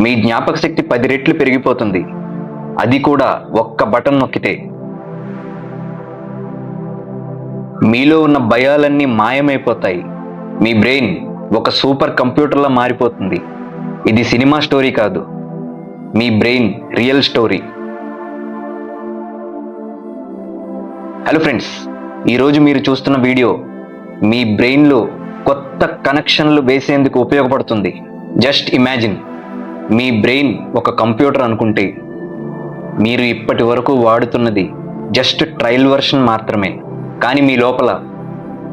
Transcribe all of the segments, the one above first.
మీ జ్ఞాపక శక్తి 10 రెట్లు పెరిగిపోతుంది. అది కూడా ఒక్క బటన్ నొక్కితే. మీలో ఉన్న భయాలన్నీ మాయమైపోతాయి. మీ బ్రెయిన్ ఒక సూపర్ కంప్యూటర్లా మారిపోతుంది. ఇది సినిమా స్టోరీ కాదు, మీ brain real story. Hello friends, ఈరోజు మీరు చూస్తున్న వీడియో మీ బ్రెయిన్లో కొత్త కనెక్షన్లు వేసేందుకు ఉపయోగపడుతుంది. జస్ట్ ఇమాజిన్, మీ బ్రెయిన్ ఒక కంప్యూటర్ అనుకుంటే మీరు ఇప్పటి వరకు వాడుతున్నది జస్ట్ ట్రయల్ వర్షన్ మాత్రమే. కానీ మీ లోపల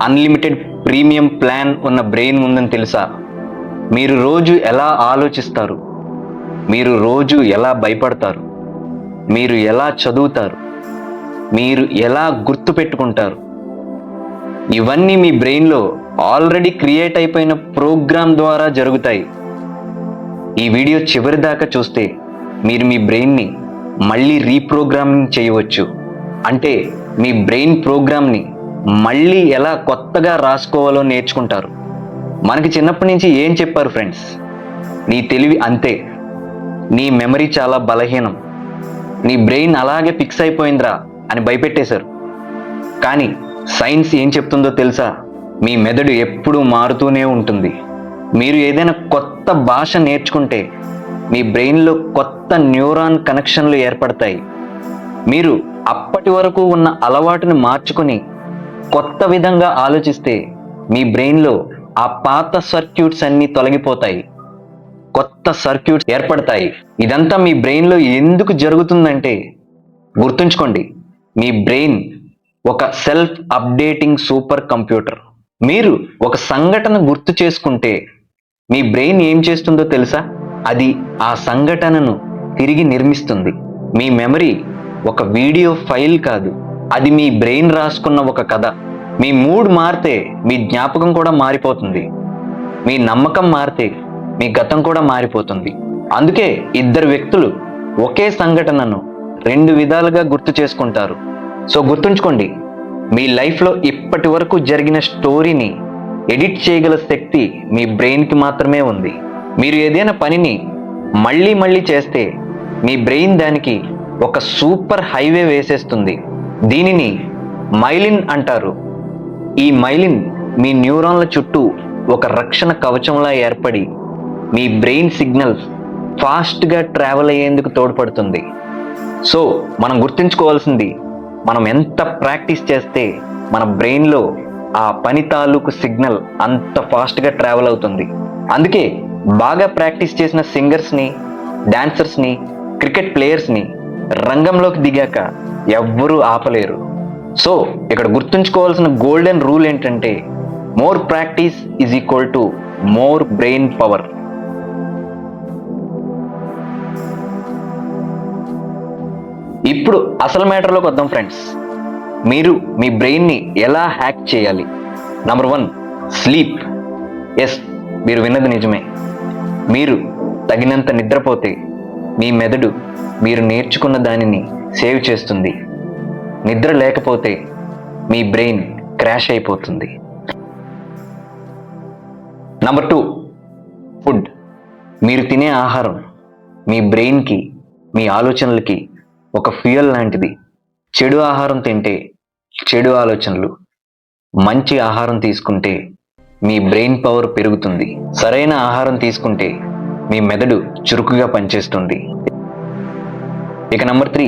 అన్లిమిటెడ్ ప్రీమియం ప్లాన్ ఉన్న బ్రెయిన్ ఉందని తెలుసా? మీరు రోజు ఎలా ఆలోచిస్తారు, మీరు రోజు ఎలా భయపడతారు, మీరు ఎలా చదువుతారు, మీరు ఎలా గుర్తుపెట్టుకుంటారు, ఇవన్నీ మీ బ్రెయిన్లో ఆల్రెడీ క్రియేట్ అయిపోయిన ప్రోగ్రామ్ ద్వారా జరుగుతాయి. ఈ వీడియో చివరి దాకా చూస్తే మీరు మీ బ్రెయిన్ని మళ్ళీ రీప్రోగ్రామింగ్ చేయవచ్చు. అంటే మీ బ్రెయిన్ ప్రోగ్రామ్ని మళ్ళీ ఎలా కొత్తగా రాసుకోవాలో నేర్చుకుంటారు. మనకి చిన్నప్పటి నుంచి ఏం చెప్పారు ఫ్రెండ్స్? నీ తెలివి అంతే, నీ మెమరీ చాలా బలహీనం, నీ బ్రెయిన్ అలాగే ఫిక్స్ అయిపోయిందిరా అని భయపెట్టేశారు. కానీ సైన్స్ ఏం చెప్తుందో తెలుసా? మీ మెదడు ఎప్పుడూ మారుతూనే ఉంటుంది. మీరు ఏదైనా కొత్త భాష నేర్చుకుంటే మీ బ్రెయిన్లో కొత్త న్యూరాన్ కనెక్షన్లు ఏర్పడతాయి. మీరు అప్పటి వరకు ఉన్న అలవాటుని మార్చుకొని కొత్త విధంగా ఆలోచిస్తే మీ బ్రెయిన్లో ఆ పాత సర్క్యూట్స్ అన్నీ తొలగిపోతాయి, కొత్త సర్క్యూట్స్ ఏర్పడతాయి. ఇదంతా మీ బ్రెయిన్లో ఎందుకు జరుగుతుందంటే, గుర్తుంచుకోండి, మీ బ్రెయిన్ ఒక సెల్ఫ్ అప్డేటింగ్ సూపర్ కంప్యూటర్. మీరు ఒక సంఘటన గుర్తు చేసుకుంటే మీ బ్రెయిన్ ఏం చేస్తుందో తెలుసా? అది ఆ సంఘటనను తిరిగి నిర్మిస్తుంది. మీ మెమరీ ఒక వీడియో ఫైల్ కాదు, అది మీ బ్రెయిన్ రాసుకున్న ఒక కథ. మీ మూడ్ మారితే మీ జ్ఞాపకం కూడా మారిపోతుంది, మీ నమ్మకం మారితే మీ గతం కూడా మారిపోతుంది. అందుకే ఇద్దరు వ్యక్తులు ఒకే సంఘటనను 2 విధాలుగా గుర్తు చేసుకుంటారు. సో గుర్తుంచుకోండి, మీ లైఫ్లో ఇప్పటి వరకు జరిగిన స్టోరీని ఎడిట్ చేయగల శక్తి మీ బ్రెయిన్కి మాత్రమే ఉంది. మీరు ఏదైనా పనిని మళ్ళీ మళ్ళీ చేస్తే మీ బ్రెయిన్ దానికి ఒక సూపర్ హైవే వేసేస్తుంది. దీనిని మైలిన్ అంటారు. ఈ మైలిన్ మీ న్యూరాన్ల చుట్టూ ఒక రక్షణ కవచంలా ఏర్పడి మీ బ్రెయిన్ సిగ్నల్స్ ఫాస్ట్గా ట్రావెల్ అయ్యేందుకు తోడ్పడుతుంది. సో మనం గుర్తుంచుకోవాల్సింది, మనం ఎంత ప్రాక్టీస్ చేస్తే మన బ్రెయిన్లో ఆ పని తాలూకు సిగ్నల్ అంత ఫాస్ట్గా ట్రావెల్ అవుతుంది. అందుకే బాగా ప్రాక్టీస్ చేసిన సింగర్స్ని, డాన్సర్స్ని, క్రికెట్ ప్లేయర్స్ని రంగంలోకి దిగాక ఎవ్వరూ ఆపలేరు. సో ఇక్కడ గుర్తుంచుకోవాల్సిన గోల్డెన్ రూల్ ఏంటంటే, more practice is equal to more brain power. ఇప్పుడు అసలు మ్యాటర్లోకి వద్దాం ఫ్రెండ్స్. మీరు మీ బ్రెయిన్ని ఎలా హ్యాక్ చేయాలి? Number 1, sleep. ఎస్, మీరు విన్నది నిజమే. మీరు తగినంత నిద్రపోతే మీ మెదడు మీరు నేర్చుకున్న దానిని సేవ్ చేస్తుంది. నిద్ర లేకపోతే మీ బ్రెయిన్ క్రాష్ అయిపోతుంది. Number 2, food. మీరు తినే ఆహారం మీ బ్రెయిన్కి, మీ ఆలోచనలకి ఒక ఫ్యూయల్ లాంటిది. చెడు ఆహారం తింటే చెడు ఆలోచనలు, మంచి ఆహారం తీసుకుంటే మీ బ్రెయిన్ పవర్ పెరుగుతుంది. సరైన ఆహారం తీసుకుంటే మీ మెదడు చురుకుగా పనిచేస్తుంది. ఇక నంబర్ 3,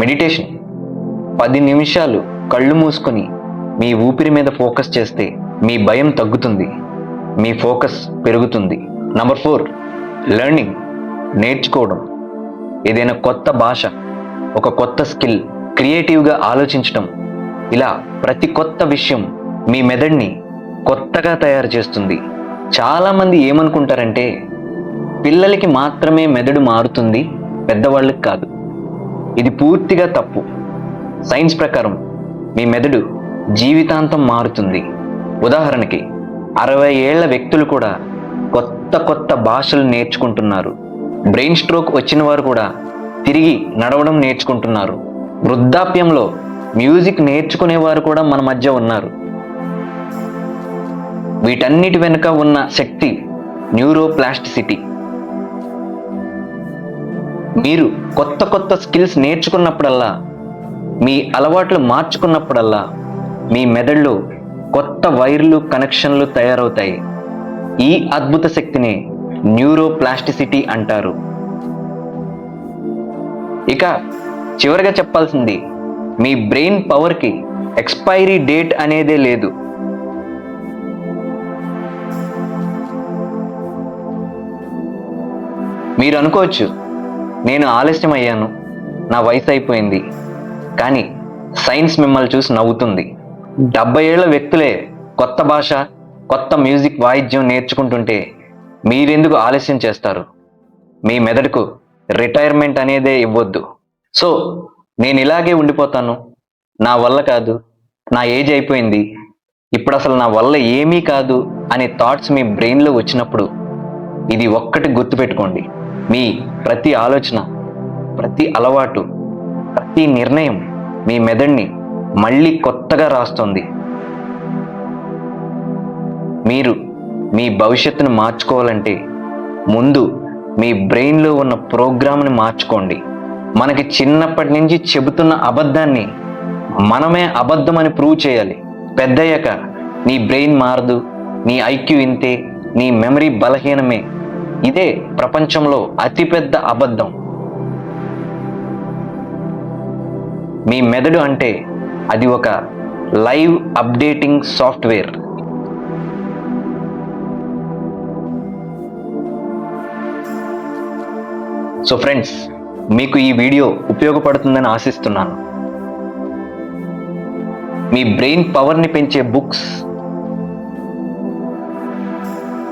మెడిటేషన్. 10 నిమిషాలు కళ్ళు మూసుకొని మీ ఊపిరి మీద ఫోకస్ చేస్తే మీ భయం తగ్గుతుంది, మీ ఫోకస్ పెరుగుతుంది. Number 4, learning. నేర్చుకోవడం. ఏదైనా కొత్త భాష, ఒక కొత్త స్కిల్, క్రియేటివ్గా ఆలోచించడం, ఇలా ప్రతి కొత్త విషయం మీ మెదడుని కొత్తగా తయారు చేస్తుంది. చాలామంది ఏమనుకుంటారంటే, పిల్లలకి మాత్రమే మెదడు మారుతుంది, పెద్దవాళ్ళకి కాదు. ఇది పూర్తిగా తప్పు. సైన్స్ ప్రకారం మీ మెదడు జీవితాంతం మారుతుంది. ఉదాహరణకి 60 ఏళ్ల వ్యక్తులు కూడా కొత్త కొత్త భాషలు నేర్చుకుంటున్నారు. బ్రెయిన్ స్ట్రోక్ వచ్చిన వారు కూడా తిరిగి నడవడం నేర్చుకుంటున్నారు. వృద్ధాప్యంలో మ్యూజిక్ నేర్చుకునేవారు కూడా మన మధ్య ఉన్నారు. వీటన్నిటి వెనుక ఉన్న శక్తి న్యూరోప్లాస్టిసిటీ. మీరు కొత్త కొత్త స్కిల్స్ నేర్చుకున్నప్పుడల్లా, మీ అలవాట్లు మార్చుకున్నప్పుడల్లా మీ మెదడులో కొత్త వైర్లు కనెక్షన్లు తయారవుతాయి. ఈ అద్భుత శక్తిని న్యూరోప్లాస్టిసిటీ అంటారు. ఇక చివరిగా చెప్పాల్సింది, మీ బ్రెయిన్ పవర్కి ఎక్స్పైరీ డేట్ అనేదే లేదు. మీరు అనుకోవచ్చు, నేను ఆలస్యం అయ్యాను, నా వయసు అయిపోయింది. కానీ సైన్స్ మిమ్మల్ని చూసి నవ్వుతుంది. 70 ఏళ్ల వ్యక్తులే కొత్త భాష, కొత్త మ్యూజిక్ వాయిద్యం నేర్చుకుంటుంటే మీరెందుకు ఆలస్యం చేస్తారు? మీ మెదడుకు రిటైర్మెంట్ అనేదే ఇవ్వద్దు. సో నేను ఇలాగే ఉండిపోతాను, నా వల్ల కాదు, నా ఏజ్ అయిపోయింది, ఇప్పుడు అసలు నా వల్ల ఏమీ కాదు అనే థాట్స్ మీ బ్రెయిన్లో వచ్చినప్పుడు ఇది ఒక్కటి గుర్తుపెట్టుకోండి, మీ ప్రతి ఆలోచన, ప్రతి అలవాటు, ప్రతి నిర్ణయం మీ మెదడుని మళ్ళీ కొత్తగా రాస్తుంది. మీరు మీ భవిష్యత్తును మార్చుకోవాలంటే ముందు మీ బ్రెయిన్లో ఉన్న ప్రోగ్రామ్ని మార్చుకోండి. మనకి చిన్నప్పటి నుంచి చెబుతున్న అబద్ధాన్ని మనమే అబద్ధం అని ప్రూవ్ చేయాలి. పెద్దయ్యాక నీ బ్రెయిన్ మారదు, నీ ఐక్యూ ఇంతే, నీ మెమరీ బలహీనమే, ఇదే ప్రపంచంలో అతిపెద్ద అబద్ధం. మీ మెదడు అంటే అది ఒక live updating software. So friends, మీకు ఈ వీడియో ఉపయోగపడుతుందని ఆశిస్తున్నాను. మీ బ్రెయిన్ పవర్ని పెంచే బుక్స్,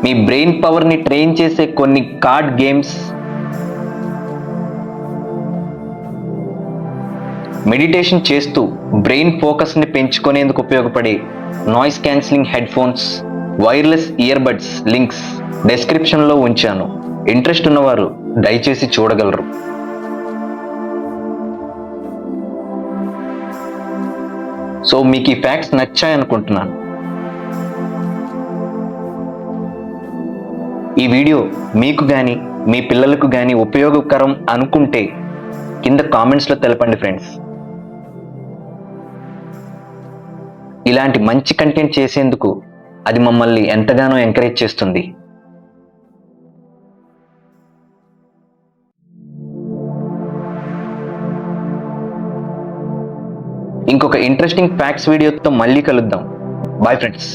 మీ బ్రెయిన్ పవర్ని ట్రైన్ చేసే కొన్ని కార్డ్ గేమ్స్, మెడిటేషన్ చేస్తూ బ్రెయిన్ ఫోకస్ని పెంచుకునేందుకు ఉపయోగపడే noise cancelling headphones, wireless earbuds links డెస్క్రిప్షన్లో ఉంచాను. ఇంట్రెస్ట్ ఉన్నవారు దయచేసి చూడగలరు. సో మీకు ఈ ఫ్యాక్ట్స్ నచ్చాయనుకుంటున్నాను. ఈ వీడియో మీకు కానీ మీ పిల్లలకు కానీ ఉపయోగకరం అనుకుంటే కింద కామెంట్స్లో తెలపండి ఫ్రెండ్స్. ఇలాంటి మంచి కంటెంట్ చేసేందుకు అది మమ్మల్ని ఎంతగానో ఎంకరేజ్ చేస్తుంది. ఇంకొక ఇంట్రెస్టింగ్ ఫ్యాక్ట్స్ వీడియోతో మళ్ళీ కలుద్దాం. Bye friends.